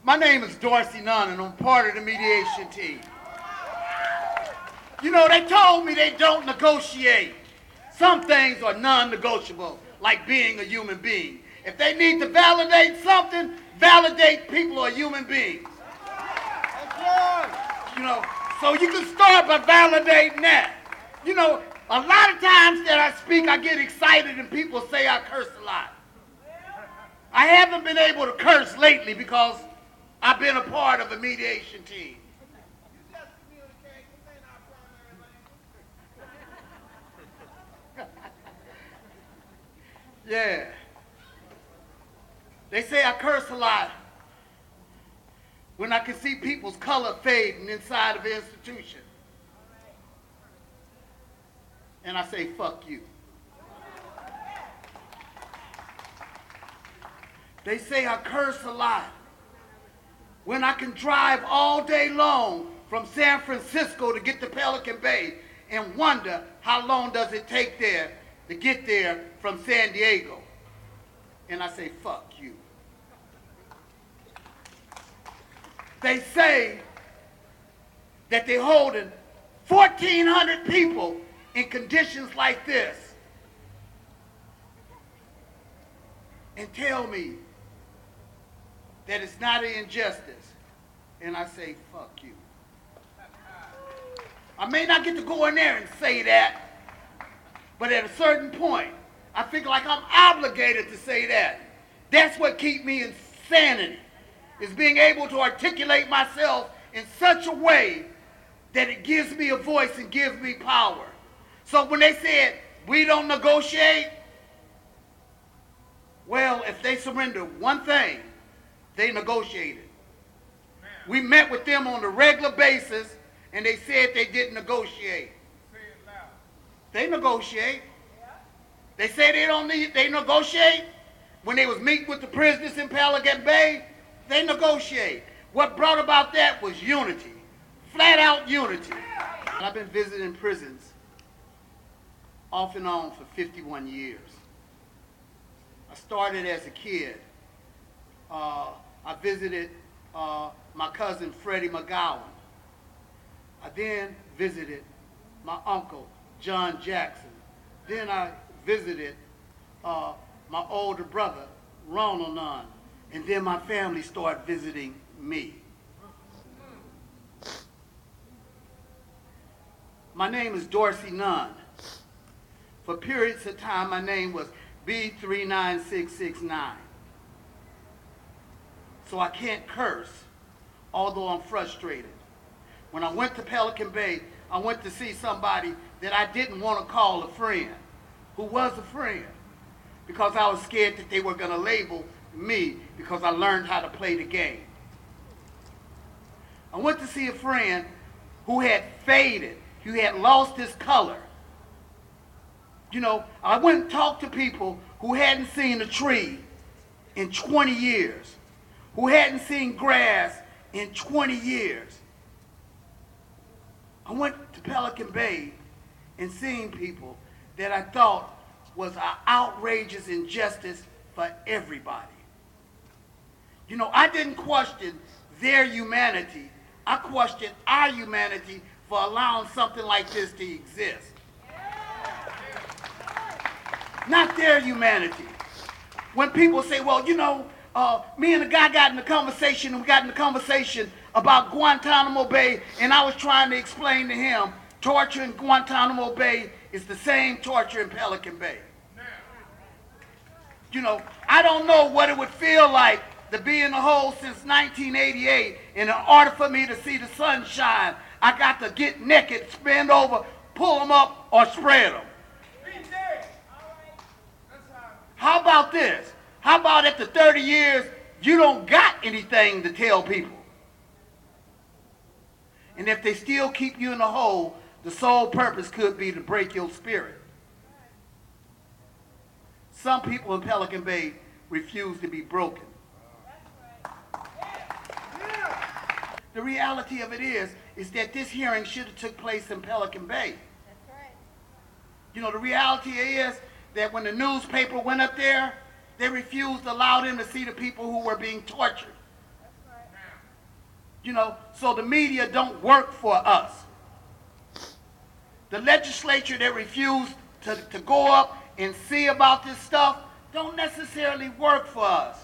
My name is Dorsey and I'm part of the mediation team. You know, they told me they don't negotiate. Some things are non-negotiable, like being a human being. If they need to validate something, validate people or human beings. You know, so you can start by validating that. You know, a lot of times that I speak, I get excited and people say I curse a lot. I haven't been able to curse lately because I've been a part of a mediation team. Yeah. They say I curse a lot when I can see people's color fading inside of the institution. And I say, fuck you. They say I curse a lot when I can drive all day long from San Francisco to get to Pelican Bay and wonder how long does it take there to get there from San Diego. And I say, fuck you. They say that they're holding 1,400 people in conditions like this and tell me that it's not an injustice. And I say, fuck you. I may not get to go in there and say that, but at a certain point, I feel like I'm obligated to say that. That's what keeps me in sanity, is being able to articulate myself in such a way that it gives me a voice and gives me power. So when they said, we don't negotiate, well, if they surrender one thing, they negotiated. We met with them on a regular basis, and they said they didn't negotiate. They negotiate. They say they negotiate. When they was meeting with the prisoners in Pelican Bay, they negotiate. What brought about that was unity. Flat out unity. I've been visiting prisons off and on for 51 years. I started as a kid. I visited my cousin Freddie McGowan. I then visited my uncle John Jackson. Then I visited my older brother Ronald Nunn. And then my family started visiting me. My name is Dorsey Nunn. For periods of time, my name was B39669. So I can't curse, although I'm frustrated. When I went to Pelican Bay, I went to see somebody that I didn't want to call a friend, who was a friend, because I was scared that they were going to label me because I learned how to play the game. I went to see a friend who had faded, who had lost his color. You know, I went and talked to people who hadn't seen a tree in 20 years, who hadn't seen grass in 20 years. I went to Pelican Bay and seen people that I thought was an outrageous injustice for everybody. You know, I didn't question their humanity. I questioned our humanity for allowing something like this to exist. Not their humanity. When people say, well, you know, me and the guy got in a conversation, and we got in a conversation about Guantanamo Bay, and I was trying to explain to him torture in Guantanamo Bay is the same torture in Pelican Bay. You know, I don't know what it would feel like to be in the hole since 1988, and in order for me to see the sunshine, I got to get naked, bend over, pull them up, or spread them. How about this? How about after 30 years, you don't got anything to tell people? And if they still keep you in the hole, the sole purpose could be to break your spirit. Some people in Pelican Bay refuse to be broken. The reality of it is that this hearing should have took place in Pelican Bay. That's right. You know, the reality is that when the newspaper went up there, they refused to allow them to see the people who were being tortured. That's right. You know, so the media don't work for us. The legislature that refused to go up and see about this stuff don't necessarily work for us.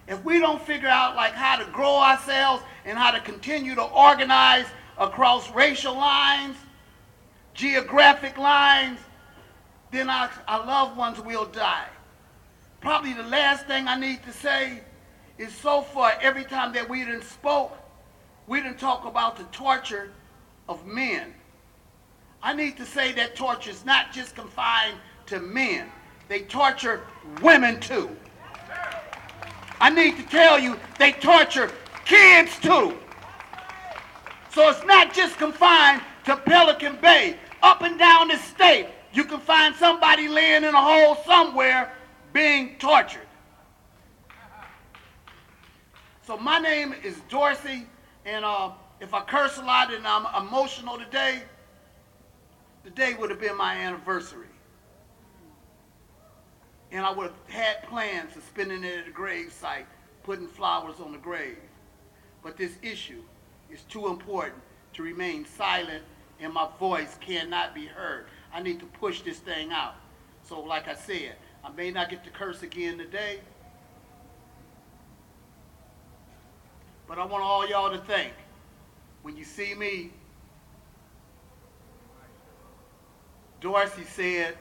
If we don't figure out like how to grow ourselves and how to continue to organize across racial lines, geographic lines, then our loved ones will die. Probably the last thing I need to say is, so far every time that we done spoke, we didn't talk about the torture of men. I need to say that torture is not just confined to men. They torture women too. I need to tell you, they torture kids too. So it's not just confined to Pelican Bay. Up and down the state, you can find somebody laying in a hole somewhere being tortured. So my name is Dorsey, and if I curse a lot and I'm emotional today would have been my anniversary. And I would have had plans of spending it at the grave site, putting flowers on the grave. But this issue is too important to remain silent, and my voice cannot be heard. I need to push this thing out. So like I said, I may not get to curse again today, but I want all y'all to think, when you see me, Dorsey said,